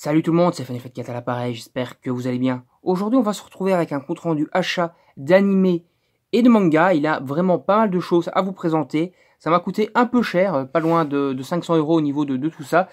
Salut tout le monde, c'est FunFat4 à l'appareil, j'espère que vous allez bien. Aujourd'hui on va se retrouver avec un compte rendu achat d'animé et de manga. Il a vraiment pas mal de choses à vous présenter. Ça m'a coûté un peu cher, pas loin de 500 € au niveau de tout ça.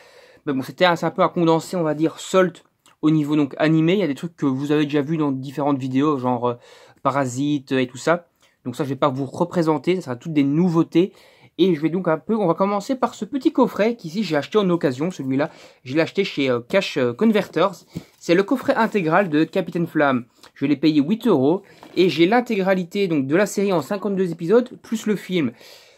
Mais bon, c'est un peu à condenser, on va dire, solde au niveau donc animé. Il y a des trucs que vous avez déjà vu dans différentes vidéos, genre Parasite et tout ça. Donc ça je vais pas vous représenter, ça sera toutes des nouveautés. Et je vais donc on va commencer par ce petit coffret qu'ici j'ai acheté en occasion, celui-là. Je l'ai acheté chez Cash Converters. C'est le coffret intégral de Capitaine Flamme. Je l'ai payé 8 € et j'ai l'intégralité donc de la série en 52 épisodes plus le film.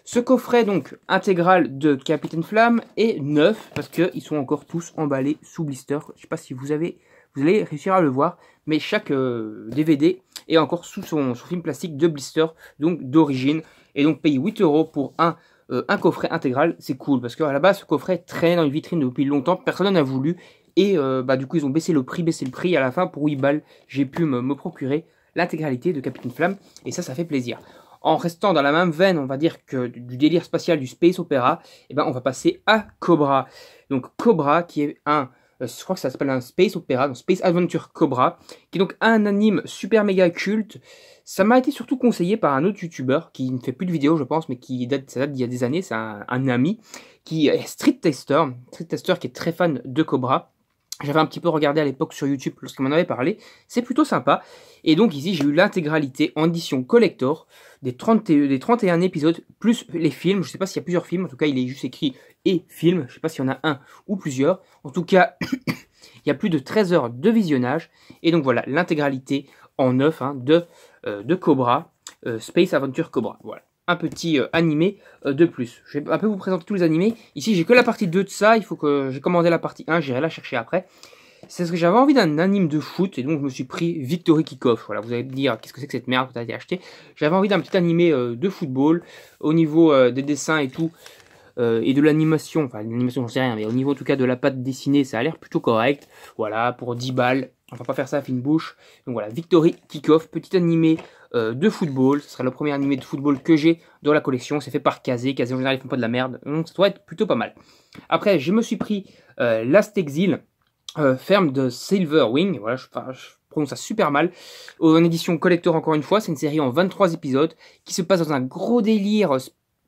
Ce coffret donc intégral de Capitaine Flamme est neuf parce qu'ils sont encore tous emballés sous blister. Je sais pas si vous allez réussir à le voir, mais chaque DVD est encore sous son film plastique de blister, donc d'origine. Et donc payer 8 € pour un coffret intégral, c'est cool, parce qu'à la base, ce coffret traîne dans une vitrine depuis longtemps, personne n'en a voulu, et du coup, ils ont baissé le prix, à la fin, pour 8 balles, j'ai pu me procurer l'intégralité de Capitaine Flamme, et ça fait plaisir. En restant dans la même veine, on va dire, que du délire spatial du Space Opera, et on va passer à Cobra. Donc Cobra, qui est je crois que ça s'appelle un Space Opera, donc Space Adventure Cobra, qui est donc un anime super méga culte. Ça m'a été surtout conseillé par un autre youtubeur qui ne fait plus de vidéos, je pense, mais ça date d'il y a des années. C'est un ami qui est Street Tester qui est très fan de Cobra. J'avais un petit peu regardé à l'époque sur YouTube lorsqu'il m'en avait parlé. C'est plutôt sympa. Et donc ici, j'ai eu l'intégralité en édition collector des 31 épisodes, plus les films. Je ne sais pas s'il y a plusieurs films. En tout cas, il est juste écrit « et film ». Je ne sais pas s'il y en a un ou plusieurs. En tout cas, il y a plus de 13 heures de visionnage. Et donc voilà, l'intégralité en neuf de Cobra, Space Adventure Cobra. Voilà. Un petit animé de plus. Je vais un peu vous présenter tous les animés. Ici, j'ai que la partie 2 de ça. Il faut que j'ai commandé la partie 1. J'irai la chercher après. C'est parce que j'avais envie d'un anime de foot. Et donc, je me suis pris Victory Kickoff. Voilà, vous allez me dire, qu'est-ce que c'est que cette merde que tu as été acheté. J'avais envie d'un petit animé de football. Au niveau des dessins et tout. Et de l'animation. Enfin, l'animation, j'en sais rien. Mais au niveau, en tout cas, de la pâte dessinée, ça a l'air plutôt correct. Voilà, pour 10 balles. On va pas faire ça à fine bouche. Donc voilà, Victory Kickoff. Petit animé de football. Ce sera le premier animé de football que j'ai dans la collection. C'est fait par Kazé. Kazé en général ils font pas de la merde. Donc ça doit être plutôt pas mal. Après je me suis pris Last Exile, ferme de Silverwing. Voilà, je prononce ça super mal. En édition collector encore une fois. C'est une série en 23 épisodes qui se passe dans un gros délire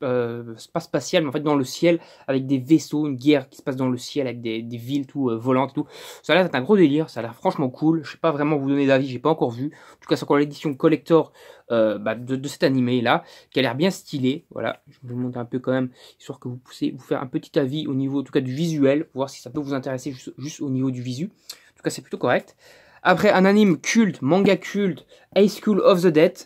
pas spatial, mais en fait dans le ciel, avec des vaisseaux, une guerre qui se passe dans le ciel, avec des villes tout volantes et tout. Ça a l'air d'être un gros délire, ça a l'air franchement cool. Je sais pas vraiment vous donner d'avis, j'ai pas encore vu. En tout cas, c'est encore l'édition collector de cet animé là, qui a l'air bien stylé. Voilà, je vais vous montrer un peu quand même, histoire que vous puissiez vous faire un petit avis au niveau en tout cas du visuel, pour voir si ça peut vous intéresser juste au niveau du visu. En tout cas, c'est plutôt correct. Après, un anime culte, manga culte, High School of the Dead.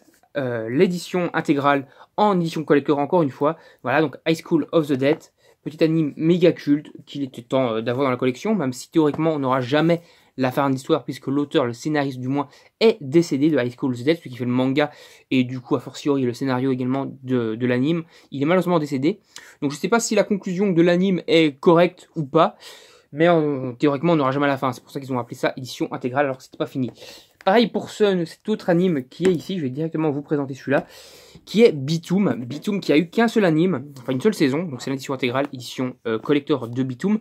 L'édition intégrale en édition collector encore une fois. Voilà, donc High School of the Dead, petit anime méga culte qu'il était temps d'avoir dans la collection, même si théoriquement on n'aura jamais la fin d'histoire puisque l'auteur, le scénariste du moins, est décédé de High School of the Dead, celui qui fait le manga et du coup a fortiori le scénario également de l'anime. Il est malheureusement décédé. Donc je sais pas si la conclusion de l'anime est correcte ou pas, mais théoriquement on n'aura jamais la fin. C'est pour ça qu'ils ont appelé ça édition intégrale alors que c'était pas fini. Pareil pour cet autre anime qui est ici, je vais directement vous présenter celui-là, qui est Bitoom. Bitoom qui a eu qu'un seul anime, enfin une seule saison, donc c'est l'édition intégrale, édition collector de Bitoom,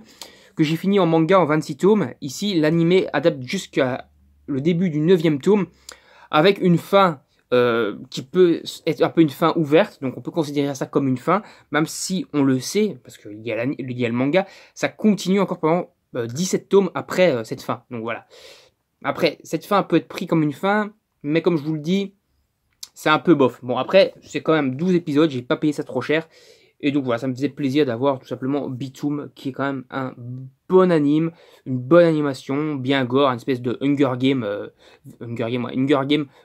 que j'ai fini en manga en 26 tomes. Ici, l'anime adapte jusqu'à le début du 9e tome, avec une fin qui peut être un peu une fin ouverte, donc on peut considérer ça comme une fin, même si on le sait, parce qu'il y a le manga, ça continue encore pendant 17 tomes après cette fin, donc voilà. Après, cette fin peut être prise comme une fin, mais comme je vous le dis, c'est un peu bof. Bon, après, c'est quand même 12 épisodes, j'ai pas payé ça trop cher. Et donc voilà, ça me faisait plaisir d'avoir tout simplement Bitoom, qui est quand même un bon anime, une bonne animation, bien gore, une espèce de Hunger Game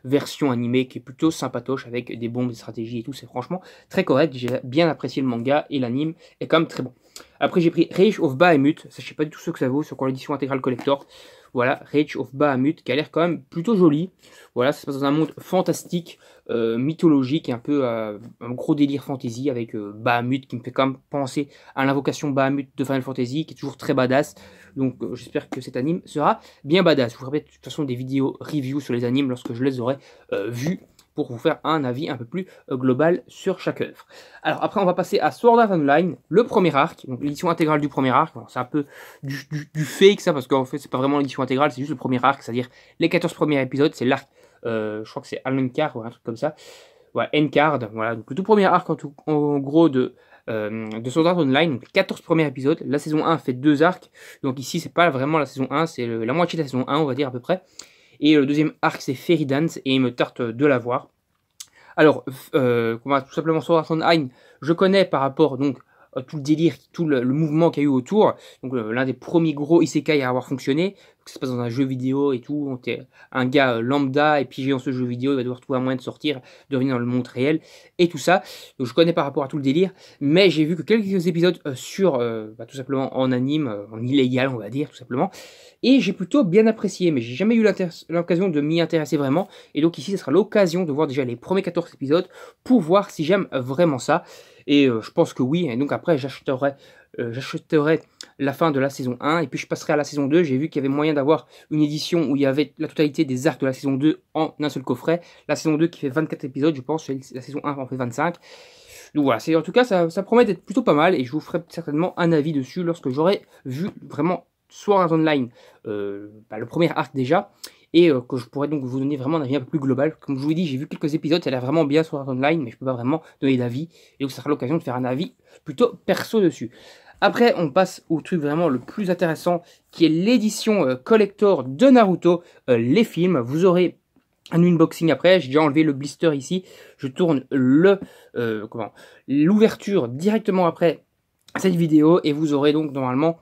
version animée qui est plutôt sympatoche avec des bombes, des stratégies et tout. C'est franchement très correct. J'ai bien apprécié le manga et l'anime est quand même très bon. Après, j'ai pris Rage of Bahamut. Ça, je sais pas du tout ce que ça vaut sur l'édition intégrale collector. Voilà, Rage of Bahamut, qui a l'air quand même plutôt joli. Voilà, ça se passe dans un monde fantastique, mythologique, et un peu un gros délire fantasy avec Bahamut, qui me fait quand même penser à l'invocation Bahamut de Final Fantasy, qui est toujours très badass. Donc j'espère que cet anime sera bien badass. Je vous ferai de toute façon des vidéos review sur les animes lorsque je les aurai vus pour vous faire un avis un peu plus global sur chaque œuvre. Alors après on va passer à Sword Art Online, le premier arc, donc l'édition intégrale du premier arc. C'est un peu du fake ça, parce qu'en fait c'est pas vraiment l'édition intégrale, c'est juste le premier arc, c'est-à-dire les 14 premiers épisodes, c'est l'arc, je crois que c'est Alucard ou un truc comme ça. Voilà, N-Card, voilà, donc le tout premier arc en gros de Sword Art Online, donc 14 premiers épisodes. La saison 1 fait 2 arcs, donc ici c'est pas vraiment la saison 1, c'est la moitié de la saison 1 on va dire à peu près. Et le deuxième arc c'est Fairy Dance, et il me tarte de la voir. Alors, tout simplement Sword Art Online, je connais par rapport donc tout le délire, tout le mouvement qu'il y a eu autour. Donc l'un des premiers gros isekai à avoir fonctionné. Donc, ça se passe dans un jeu vidéo et tout. On est un gars lambda et pigé dans ce jeu vidéo, il va devoir trouver un moyen de sortir, de revenir dans le monde réel et tout ça. Donc je connais par rapport à tout le délire, mais j'ai vu que quelques épisodes sur tout simplement en anime, en illégal on va dire tout simplement. Et j'ai plutôt bien apprécié, mais j'ai jamais eu l'occasion de m'y intéresser vraiment. Et donc ici, ce sera l'occasion de voir déjà les premiers 14 épisodes pour voir si j'aime vraiment ça. Et je pense que oui. Et donc après, j'achèterai la fin de la saison 1. Et puis je passerai à la saison 2. J'ai vu qu'il y avait moyen d'avoir une édition où il y avait la totalité des arcs de la saison 2 en un seul coffret. La saison 2 qui fait 24 épisodes, je pense. La saison 1 en fait 25. Donc voilà, en tout cas, ça promet d'être plutôt pas mal. Et je vous ferai certainement un avis dessus lorsque j'aurai vu vraiment Sword Art Online, le premier arc déjà, et que je pourrais donc vous donner vraiment un avis un peu plus global. Comme je vous l'ai dit, j'ai vu quelques épisodes, ça a l'air vraiment bien Sword Art Online, mais je peux pas vraiment donner d'avis, et donc ça sera l'occasion de faire un avis plutôt perso dessus. Après, on passe au truc vraiment le plus intéressant, qui est l'édition collector de Naruto, les films. Vous aurez un unboxing après, j'ai déjà enlevé le blister ici, je tourne l'ouverture directement après cette vidéo, et vous aurez donc normalement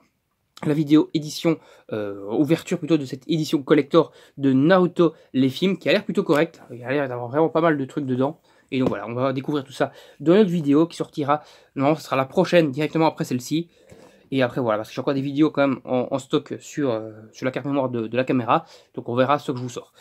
la vidéo édition, ouverture plutôt de cette édition collector de Naruto les films, qui a l'air plutôt correct. Il y a l'air d'avoir vraiment pas mal de trucs dedans. Et donc voilà, on va découvrir tout ça dans notre vidéo qui sortira, normalement ce sera la prochaine directement après celle-ci. Et après voilà, parce que j'ai encore des vidéos quand même en stock sur la carte mémoire de la caméra. Donc on verra ce que je vous sors.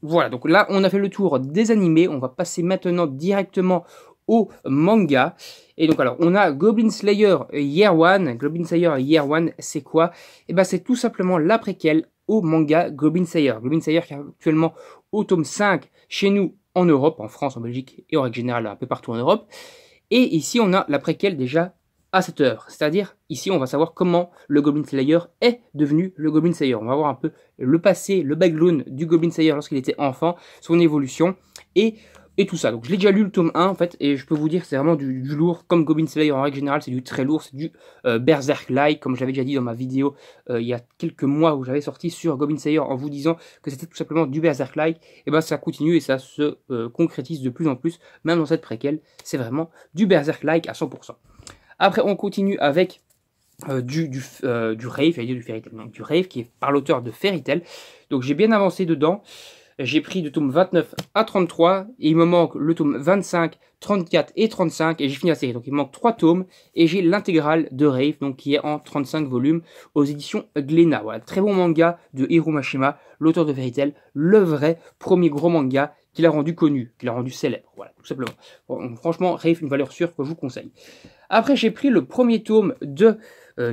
Voilà, donc là on a fait le tour des animés, on va passer maintenant directement au manga. Et donc alors on a Goblin Slayer Year One. Goblin Slayer Year One, c'est quoi? Et ben c'est tout simplement la préquelle au manga Goblin Slayer. Goblin Slayer qui est actuellement au tome 5 chez nous en Europe, en France, en Belgique et en règle générale un peu partout en Europe. Et ici on a la préquelle déjà à cette heure. C'est-à-dire ici on va savoir comment le Goblin Slayer est devenu le Goblin Slayer. On va voir un peu le passé, le background du Goblin Slayer lorsqu'il était enfant, son évolution et tout ça. Donc je l'ai déjà lu le tome 1 en fait, et je peux vous dire que c'est vraiment du lourd, comme Goblin Slayer en règle générale, c'est du très lourd, c'est du Berserk-like, comme je l'avais déjà dit dans ma vidéo il y a quelques mois où j'avais sorti sur Goblin Slayer en vous disant que c'était tout simplement du Berserk-like. Et ben ça continue et ça se concrétise de plus en plus, même dans cette préquelle, c'est vraiment du Berserk-like à 100%. Après on continue avec du Rave, j'allais dire du Fairy Tail, donc du Rave qui est par l'auteur de Fairy Tail. Donc j'ai bien avancé dedans. J'ai pris de tome 29 à 33, et il me manque le tome 25, 34 et 35, et j'ai fini la série. Donc il me manque 3 tomes, et j'ai l'intégrale de Rave, donc qui est en 35 volumes, aux éditions Glénat. Voilà, très bon manga de Hiro Mashima, l'auteur de Fairy Tail, le vrai premier gros manga qui l'a rendu connu, qui l'a rendu célèbre, voilà, tout simplement. Bon, franchement, Rave, une valeur sûre que je vous conseille. Après, j'ai pris le premier tome de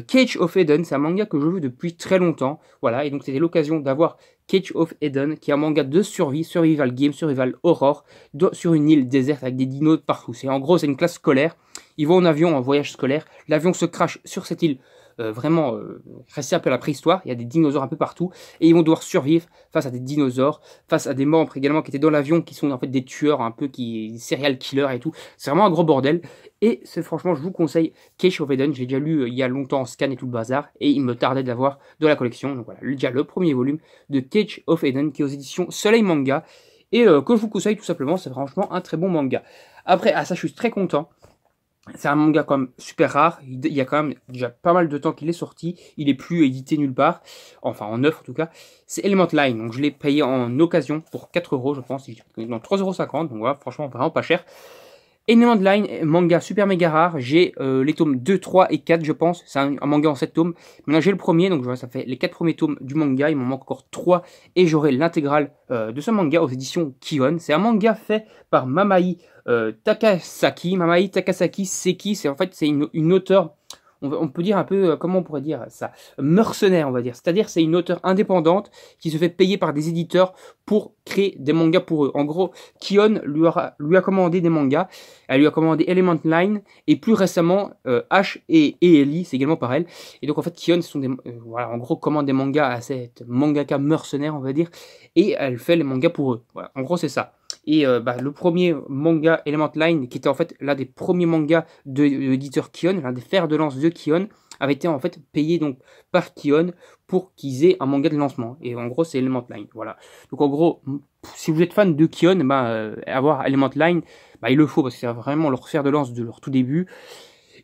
Cage of Eden, c'est un manga que je veux depuis très longtemps, voilà, et donc c'était l'occasion d'avoir Cage of Eden, qui est un manga de survie, survival game, survival horror, sur une île déserte avec des dinos partout. En gros, c'est une classe scolaire, ils vont en avion, en voyage scolaire, l'avion se crache sur cette île, restée un peu à la préhistoire, il y a des dinosaures un peu partout, et ils vont devoir survivre face à des dinosaures, face à des membres également qui étaient dans l'avion, qui sont en fait des tueurs, un peu des serial killers et tout. C'est vraiment un gros bordel, et c'est franchement, je vous conseille Cage of Eden, j'ai déjà lu il y a longtemps en scan et tout le bazar, et il me tardait d'avoir de la collection. Donc voilà, déjà le premier volume de Cage of Eden, qui est aux éditions Soleil Manga, et que je vous conseille tout simplement, c'est franchement un très bon manga. Après, ça je suis très content. C'est un manga quand même super rare, il y a quand même déjà pas mal de temps qu'il est sorti, il est plus édité nulle part, enfin en neuf en tout cas, c'est Element Line, donc je l'ai payé en occasion pour 4 € je pense, non 3,50 €, donc voilà, franchement vraiment pas cher. Element Line, manga super méga rare, j'ai les tomes 2, 3 et 4 je pense, c'est un manga en 7 tomes, maintenant j'ai le premier, donc ça fait les 4 premiers tomes du manga, il m'en manque encore 3 et j'aurai l'intégrale de ce manga aux éditions Kion. C'est un manga fait par Mamai Takasaki, c'est en fait c'est une auteure, on peut dire un peu, comment on pourrait dire ça, mercenaire, on va dire. C'est-à-dire, c'est une auteure indépendante qui se fait payer par des éditeurs pour créer des mangas pour eux. En gros, Kion lui a commandé des mangas. Elle lui a commandé Element Line et plus récemment H et Ellie, c'est également par elle. Et donc en fait, Kion, ce sont des, voilà, en gros, commande des mangas à cette mangaka mercenaire, on va dire, et elle fait les mangas pour eux. Voilà, en gros, c'est ça. Et le premier manga Element Line, qui était en fait l'un des premiers mangas de l'éditeur Kion, l'un des fers de lance de Kion, avait été en fait payé donc par Kion pour qu'ils aient un manga de lancement. Et en gros, c'est Element Line. Voilà. Donc en gros, si vous êtes fan de Kion, avoir Element Line, il le faut parce que c'est vraiment leur fer de lance de leur tout début.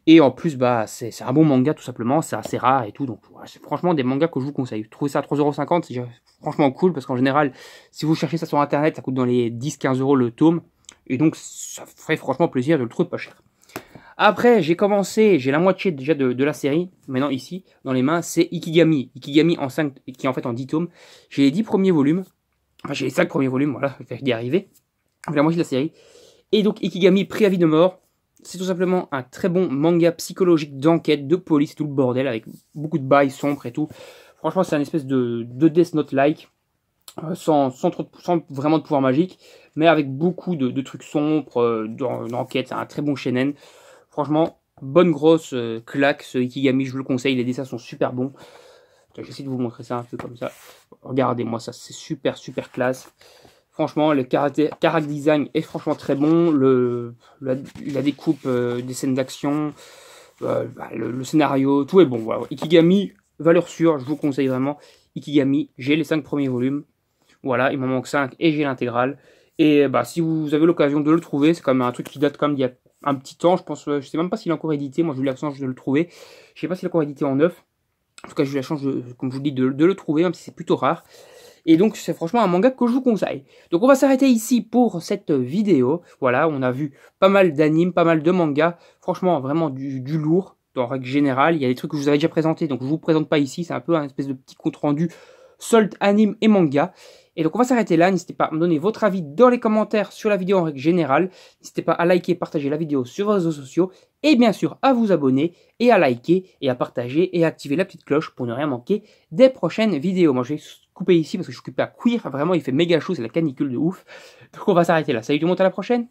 Et en plus, c'est un bon manga tout simplement, c'est assez rare et tout. Donc voilà, c'est franchement des mangas que je vous conseille. Trouvez ça à 3,50€, c'est franchement cool parce qu'en général, si vous cherchez ça sur internet, ça coûte dans les 10-15€ le tome. Et donc ça ferait franchement plaisir de le trouver pas cher. Après, j'ai la moitié déjà de la série, maintenant ici, dans les mains, c'est Ikigami. Ikigami en 5, qui est en fait en 10 tomes. J'ai les 10 premiers volumes, enfin j'ai les 5 premiers volumes, voilà, je vais y arriver. La moitié de la série. Et donc Ikigami, Préavis de mort, c'est tout simplement un très bon manga psychologique d'enquête, de police, tout le bordel, avec beaucoup de bails sombres et tout. Franchement, c'est un espèce de Death Note-like, sans vraiment de pouvoir magique, mais avec beaucoup de trucs sombres, d'enquête. C'est un très bon shonen. Franchement, bonne grosse claque, ce Ikigami, je vous le conseille, les dessins sont super bons. J'essaie de vous montrer ça un peu comme ça. Regardez-moi ça, c'est super classe. Franchement, le character design est franchement très bon. La découpe des scènes d'action, le scénario, tout est bon. Voilà. Ikigami, valeur sûre, je vous conseille vraiment. Ikigami, j'ai les 5 premiers volumes. Voilà, il m'en manque 5 et j'ai l'intégrale. Et si vous avez l'occasion de le trouver, c'est quand même un truc qui date quand même d'il y a un petit temps. Je pense, je sais même pas s'il est encore édité. Moi, j'ai eu la chance de le trouver. Je sais pas s'il est encore édité en neuf. En tout cas, j'ai eu la chance, comme je vous dis, de le trouver, même si c'est plutôt rare. Et donc, c'est franchement un manga que je vous conseille. Donc, on va s'arrêter ici pour cette vidéo. Voilà, on a vu pas mal d'animes, pas mal de mangas. Franchement, vraiment du lourd, en règle générale. Il y a des trucs que je vous avais déjà présentés, donc je vous présente pas ici. C'est un peu un espèce de petit compte rendu solde anime et manga. Et donc on va s'arrêter là, n'hésitez pas à me donner votre avis dans les commentaires sur la vidéo en règle générale, n'hésitez pas à liker et partager la vidéo sur vos réseaux sociaux, et bien sûr à vous abonner, et à liker, et à partager, et à activer la petite cloche pour ne rien manquer des prochaines vidéos. Moi je vais couper ici parce que je suis occupé à cuire, vraiment il fait méga chaud, c'est la canicule de ouf, donc on va s'arrêter là. Salut tout le monde, à la prochaine.